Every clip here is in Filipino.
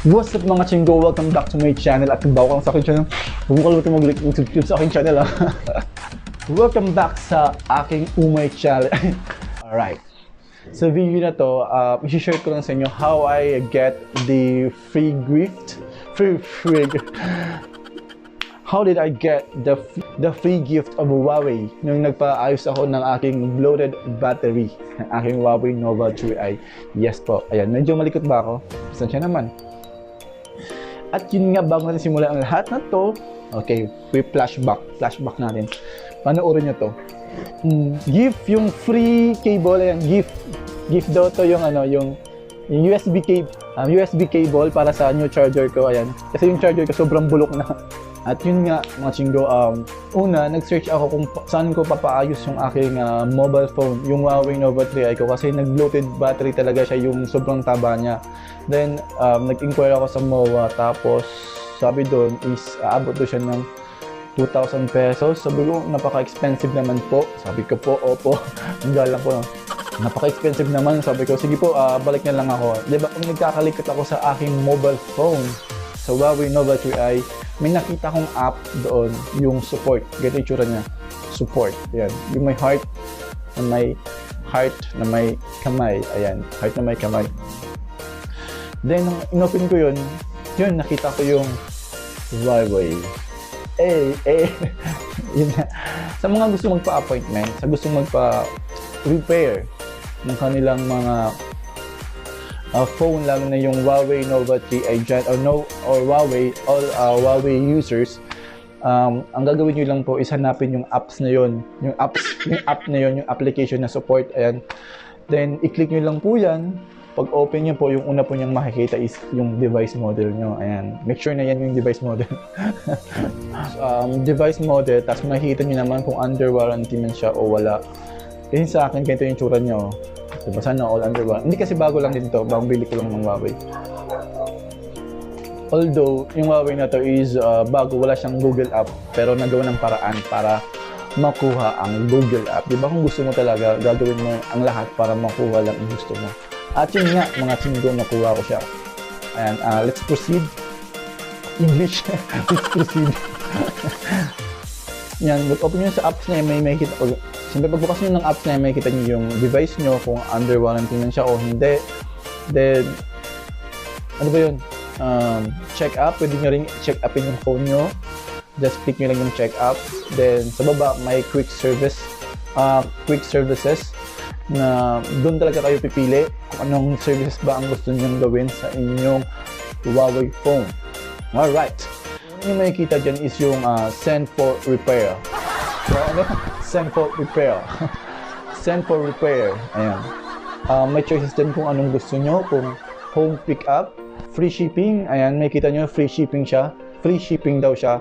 What's up mga chinggo? Welcome back to my channel. At kung bago kang sa aking channel, huwag kalimutan mag-subscribe sa aking channel. Welcome back sa aking umay channel. Alright. Sa video na to, i-share ko lang sa inyo how I get the free gift. How did I get the free gift of Huawei nung nagpaayos ako ng aking bloated battery ng aking Huawei Nova 3i. Yes po. Ayan, medyo malikot ba ako? Pasensya naman. At yun nga, bago natin simulan ang lahat na to, okay, flashback natin. Panoorin nyo to. Gift yung free cable, ayan, gift daw to yung yung USB cable para sa new charger ko, ayan. Kasi yung charger ko sobrang bulok na. At yun nga, mga chinggo, una, nag-search ako kung saan ko papaayos yung aking mobile phone, yung Huawei Nova 3i ko, kasi nag-bloated battery talaga siya, yung sobrang taba niya. Then, nag-inquire ako sa MOA, tapos sabi doon is aabot doon siya ng 2,000 pesos. Sabi ko, napaka-expensive naman po. Sabi ko po, opo, ang galang po. Napaka-expensive naman. Sabi ko, sige po, balik na lang ako. Diba, kung nagkakalikot ako sa aking mobile phone, sa Huawei Nova 3i, may nakita kong app doon, yung support. Ganito yung tsura niya. Support. Ayan. Yung may heart na may kamay. Ayan. Heart na may kamay. Then, nung inopen ko yun, nakita ko yung Huawei. Yun na. Sa mga gusto magpa-appointment, sa gusto magpa-repair ng kanilang mga phone, lalo na yung Huawei Nova 3i dyan, or Huawei, all Huawei users, ang gagawin nyo lang po is hanapin yung apps na yun, yung app na yun, yung application na support, ayan. Then, i-click nyo lang po yan. Pag open nyo po, yung una po nyang makikita is yung device model nyo, ayan. Make sure na yan yung device model. Device model, tapos makikita nyo naman kung under warranty man siya o wala. Kasi sa akin, ganito yung tsura nyo. Diba, sana all under warranty. Hindi kasi bago lang din to, bagong bili ko lang ng Huawei. Although, yung Huawei na to is bago, wala siyang Google app, pero nagawa ng paraan para makuha ang Google app. Diba, kung gusto mo talaga, gagawin mo ang lahat para makuha lang ang gusto mo. At yun nga, mga chinggo, nakuha ko siya. Ayan, let's proceed. English. Let's proceed. Yan, open nyo sa apps na may makikita ko. Siyempre, pagbukas nyo ng apps na may makikita nyo yung device nyo, kung under warranty man siya o hindi. Then, ano ba yun? Check up. Pwede nyo rin check upin yung phone nyo. Just click nyo lang yung check up. Then, sa baba, may quick services na doon talaga kayo pipili kung anong services ba ang gusto nyo gawin sa inyong Huawei phone. Alright. Yung makikita dyan is yung send for repair. So, send for repair. Send for repair. Ayan. May choices din kung anong gusto nyo. Kung home pickup, free shipping. Ayan, makikita nyo, free shipping siya. Free shipping daw siya.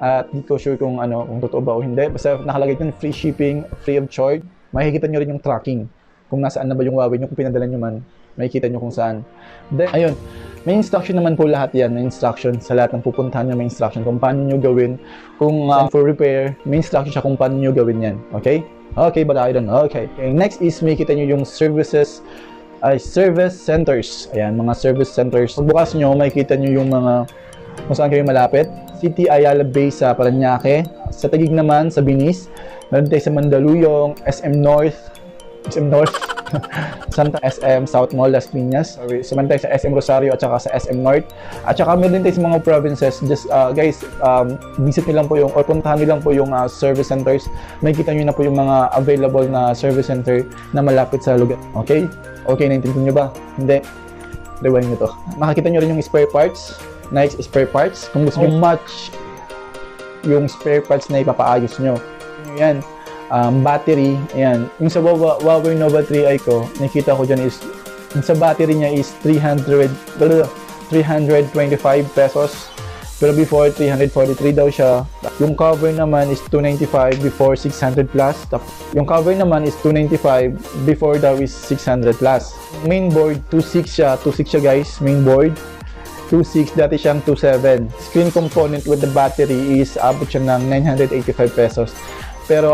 At di ko sure kung totoo ba o hindi. Basta nakalagay dyan, free shipping, free of charge. Makikita nyo rin yung tracking. Kung nasaan na ba yung Huawei nyo, kung pinadala nyo man, makikita nyo kung saan. Then, ayun. May instruction naman po lahat yan. May instruction sa lahat ng pupuntahan nyo. May instruction kung paano nyo gawin. Kung for repair, may instruction siya kung paano nyo gawin yan. Okay? Okay, but I don't know. Okay. Next is makikita nyo yung service centers. Ayan, mga service centers. Pagbukas nyo, makikita nyo yung mga kung saan kayo malapit. City Ayala Bay sa Parañaque. Sa Taguig naman, sa Binis. Meron tayo sa Mandaluyong, SM North, Santa SM, South Mall, Las Piñas. So, meron tayo sa SM Rosario at saka sa SM North. At saka meron tayo sa mga provinces. Just, guys, visit nyo lang po yung, or puntahan nyo lang po yung service centers. Makikita nyo na po yung mga available na service center na malapit sa lugar. Okay? Okay, naintindihan nyo ba? Hindi. Rewind nyo to. Makikita nyo rin yung spare parts. Nice spare parts. Kung gusto nyo match yung spare parts na ipapaayos nyo. Yan, battery, ayan. Yung sa Huawei Nova 3i ko, nakita ko dyan is, yung sa battery niya is 325 pesos. Pero before, 343 daw siya. Yung cover naman is 295 before 600 plus. Yung cover naman is 295 before daw is 600 plus. Mainboard, 2.6 siya. 2.6 siya guys, mainboard. 2.6, dati siyang 2.7. Screen component with the battery is abot siya ng 985 pesos. Pero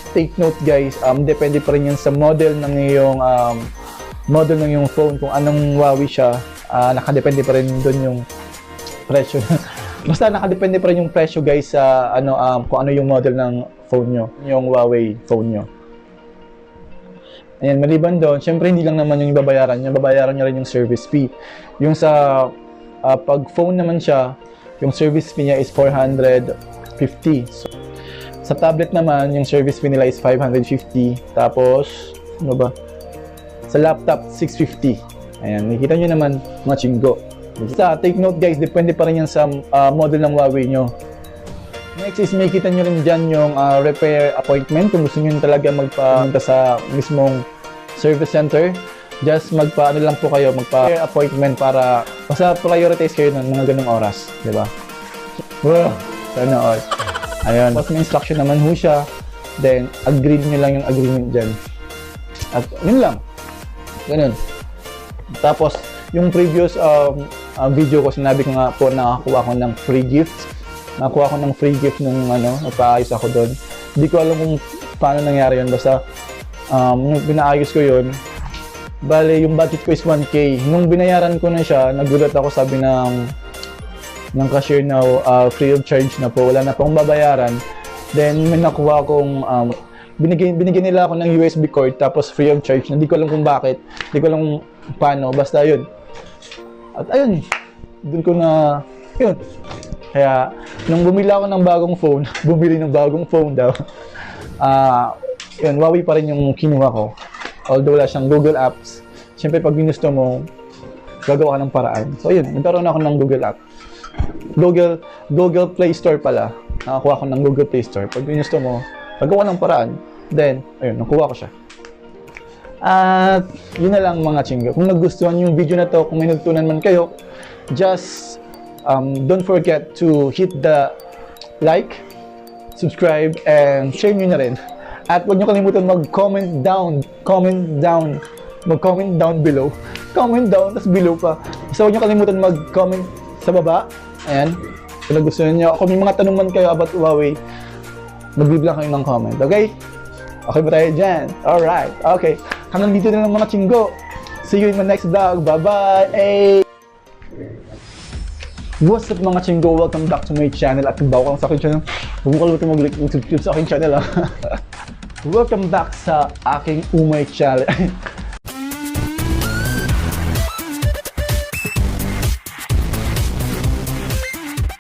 take note guys, depende pa rin yan sa model ng iyong phone, kung anong Huawei siya. nakadepende pa rin doon yung presyo. Basta nakadepende pa rin yung presyo guys sa kung ano yung model ng phone nyo, yung Huawei phone nyo. Ayan, maliban doon, syempre hindi lang naman yung babayaran nyo rin yung service fee. Yung sa pag phone naman siya, yung service fee niya is 450. So, sa tablet naman, yung service fee nila is 550. Tapos, ano ba? Sa laptop, 650. Ayan, nakikita nyo naman mga chinggo. Take note guys, depende pa rin yan sa model ng Huawei nyo. Next is makikita nyo rin dyan yung repair appointment. Kung gusto nyo talaga magpunta sa mismong service center, just magpa-ano lang po kayo, magpa-repair appointment para basta prioritize kayo ng mga ganung oras, di ba? Wow, sana all. Ayun, tapos may instruction naman ho siya, then agree nyo lang yung agreement dyan. At yun lang, ganun. Tapos, yung previous video ko, sinabi ko nga po na nakakuha ko ng free gift. Nakakuha ko ng free gift nung nagpaayos ako doon. Hindi ko alam kung paano nangyari yun. Basta, yung pinaayos ko yun, bale, yung budget ko is 1K. Nung binayaran ko na siya, nagulat ako, sabi ng cashier na free of charge na po. Wala na pong babayaran. Then, may nakuha akong, binigyan nila ako ng USB cord, tapos free of charge. Hindi ko alam kung bakit. Hindi ko alam kung paano. Basta yun. At ayun, dun ko na, yun. Kaya, nung bumili ako ng bagong phone, bumili ng bagong phone daw, yun, Huawei pa rin yung kinuha ko. Although wala siyang Google Apps, siyempre pag ginusto mo, gagawa ka ng paraan. So yun, nagkaroon ako ng Google App. Google Play Store pala. Nakakuha ko ng Google Play Store. Pag ginusto mo, gagawa ng paraan. Then, ayun, nakuha ko siya. At yun na lang mga chinggo. Kung nagustuhan yung video na to, kung may natutunan man kayo, just don't forget to hit the like, subscribe, and share nyo na rin. At huwag nyo kalimutan mag-comment down below. Comment down, tas below pa. So huwag nyo kalimutan mag-comment sa baba. Ayan. Kung nagustuhan nyo, kung may mga tanong man kayo about Huawei, mag-leave lang kayo ng comment. Okay? Okay ba tayo dyan? Alright. Okay. Hanggang dito na lang mga chinggo. See you in my next vlog. Bye-bye! Hey! What's up mga chinggo? Welcome back to my channel. At kung bago ka sa aking channel, huwag mo kalimutan mag-like, subscribe sa aking channel. Welcome back sa aking umay channel.